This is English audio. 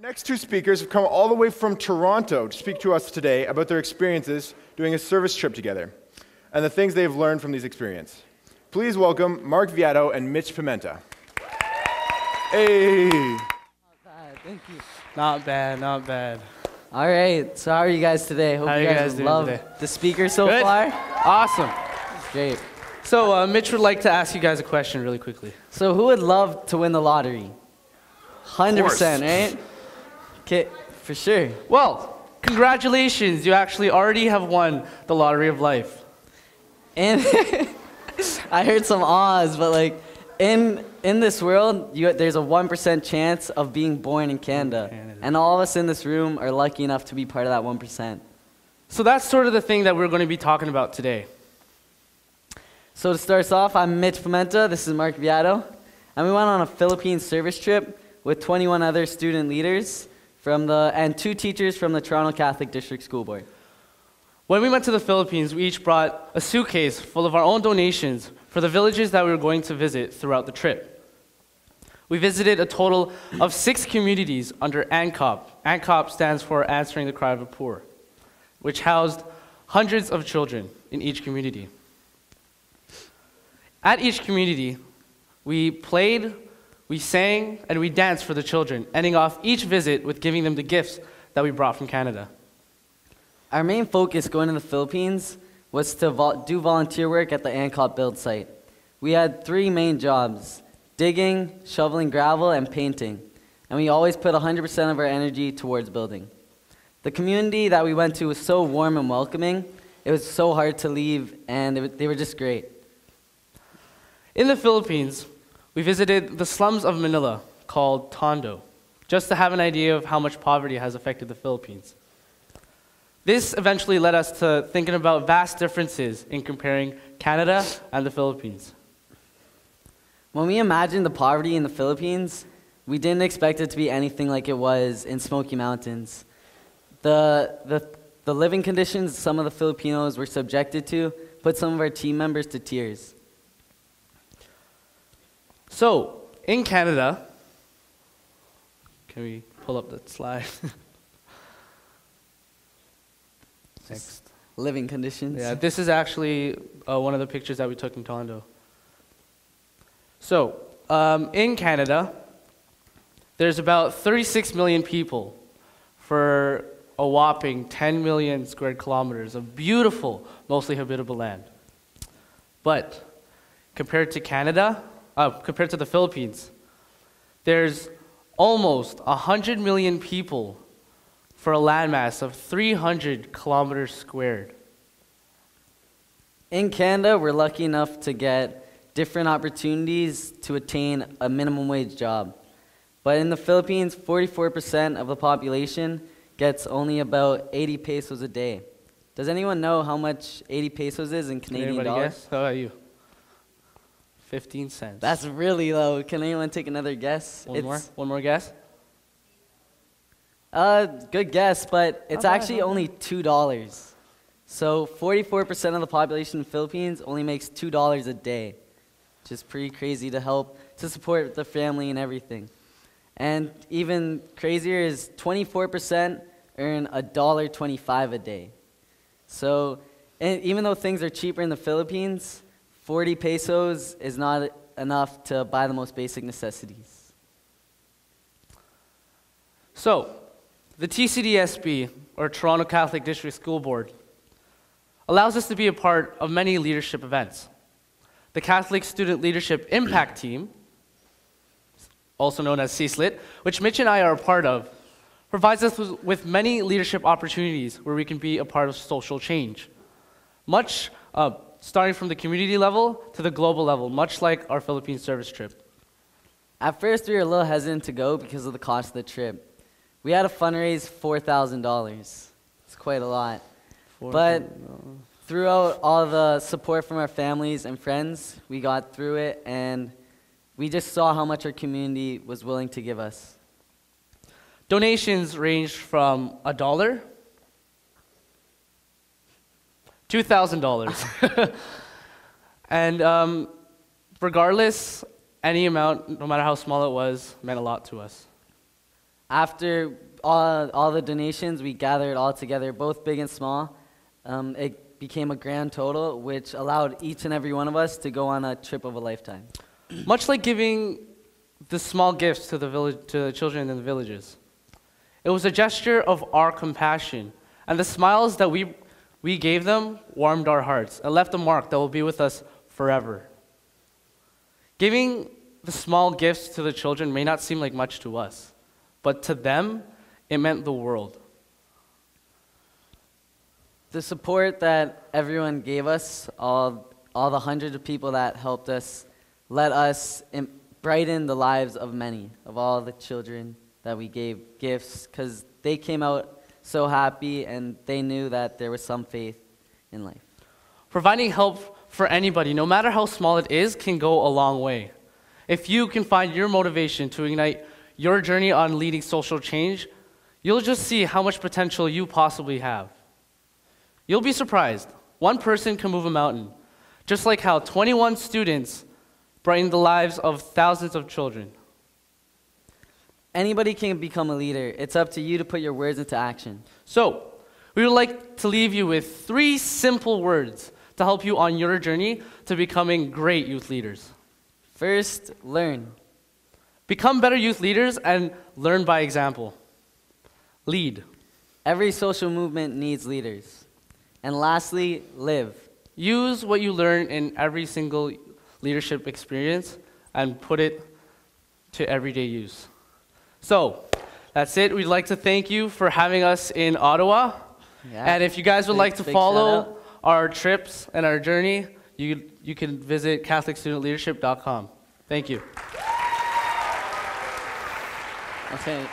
Next two speakers have come all the way from Toronto to speak to us today about their experiences doing a service trip together and the things they've learned from these experiences. Please welcome Marc Viado and Mitch Pimenta. Hey! Not bad, thank you. Not bad, not bad. All right, so how are you guys today? Hope you guys love the speaker so far. Awesome. Great. So Mitch would like to ask you guys a question really quickly. So who would love to win the lottery? 100%, right? Okay, for sure. Well, congratulations. You actually already have won the lottery of life. And I heard some ahs, but like in this world, there's a 1% chance of being born in Canada. And all of us in this room are lucky enough to be part of that 1%. So that's sort of the thing that we're going to be talking about today. So to start us off, I'm Mitch Pimenta, this is Marc Viado, and we went on a Philippines service trip with 21 other student leaders and 2 teachers from the Toronto Catholic District School Board. When we went to the Philippines, we each brought a suitcase full of our own donations for the villages that we were going to visit throughout the trip. We visited a total of 6 communities under ANCOP. ANCOP stands for Answering the Cry of the Poor, which housed hundreds of children in each community. At each community, we played, we sang, and we danced for the children, ending off each visit with giving them the gifts that we brought from Canada. Our main focus going to the Philippines was to do volunteer work at the ANCOP build site. We had 3 main jobs: digging, shoveling gravel, and painting. And we always put 100% of our energy towards building. The community that we went to was so warm and welcoming, it was so hard to leave, and they were just great. In the Philippines, we visited the slums of Manila, called Tondo, just to have an idea of how much poverty has affected the Philippines. This eventually led us to thinking about vast differences in comparing Canada and the Philippines. When we imagined the poverty in the Philippines, we didn't expect it to be anything like it was in Smoky Mountains. The living conditions some of the Filipinos were subjected to put some of our team members to tears. So, in Canada, can we pull up that slide? Next. Living conditions. Yeah, this is actually one of the pictures that we took in Tondo. So, in Canada, there's about 36 million people for a whopping 10 million square kilometers of beautiful, mostly habitable land. But compared to compared to the Philippines, there's almost 100 million people for a landmass of 300 kilometers squared. In Canada, we're lucky enough to get different opportunities to attain a minimum wage job. But in the Philippines, 44% of the population gets only about 80 pesos a day. Does anyone know how much 80 pesos is in Canadian dollars? Guess? How about you? 15 cents. That's really low. Can anyone take another guess? One more guess? Good guess, but it's actually only $2. So 44% of the population in the Philippines only makes $2 a day, which is pretty crazy to support the family and everything. And even crazier is 24% earn $1.25 a day. So even though things are cheaper in the Philippines, 40 pesos is not enough to buy the most basic necessities. So, the TCDSB, or Toronto Catholic District School Board, allows us to be a part of many leadership events. The Catholic Student Leadership Impact Team, also known as CSLIT, which Mitch and I are a part of, provides us with many leadership opportunities where we can be a part of social change. Starting from the community level to the global level, much like our Philippine service trip. At first, we were a little hesitant to go because of the cost of the trip. We had to fundraise $4,000. It's quite a lot. But throughout all the support from our families and friends, we got through it, and we just saw how much our community was willing to give us. Donations ranged from $1 to $2,000. And regardless, any amount, no matter how small it was, meant a lot to us. After all the donations, we gathered all together, both big and small. It became a grand total, which allowed each and every one of us to go on a trip of a lifetime. Much like giving the small gifts to the children in the villages. It was a gesture of our compassion, and the smiles that we gave them warmed our hearts and left a mark that will be with us forever. Giving the small gifts to the children may not seem like much to us, but to them, it meant the world. The support that everyone gave us, all the hundreds of people that helped us, let us brighten the lives of many, of all the children that we gave gifts, because they came out so happy and they knew that there was some faith in life. Providing help for anybody, no matter how small it is, can go a long way. If you can find your motivation to ignite your journey on leading social change, you'll just see how much potential you possibly have. You'll be surprised. One person can move a mountain, just like how 21 students brightened the lives of thousands of children. Anybody can become a leader. It's up to you to put your words into action. So, we would like to leave you with 3 simple words to help you on your journey to becoming great youth leaders. First, learn. Become better youth leaders and learn by example. Lead. Every social movement needs leaders. And lastly, live. Use what you learn in every single leadership experience and put it to everyday use. So, that's it. We'd like to thank you for having us in Ottawa. Yeah. And if you guys would like to Big follow our trips and our journey, you can visit CatholicStudentLeadership.com. Thank you. Okay.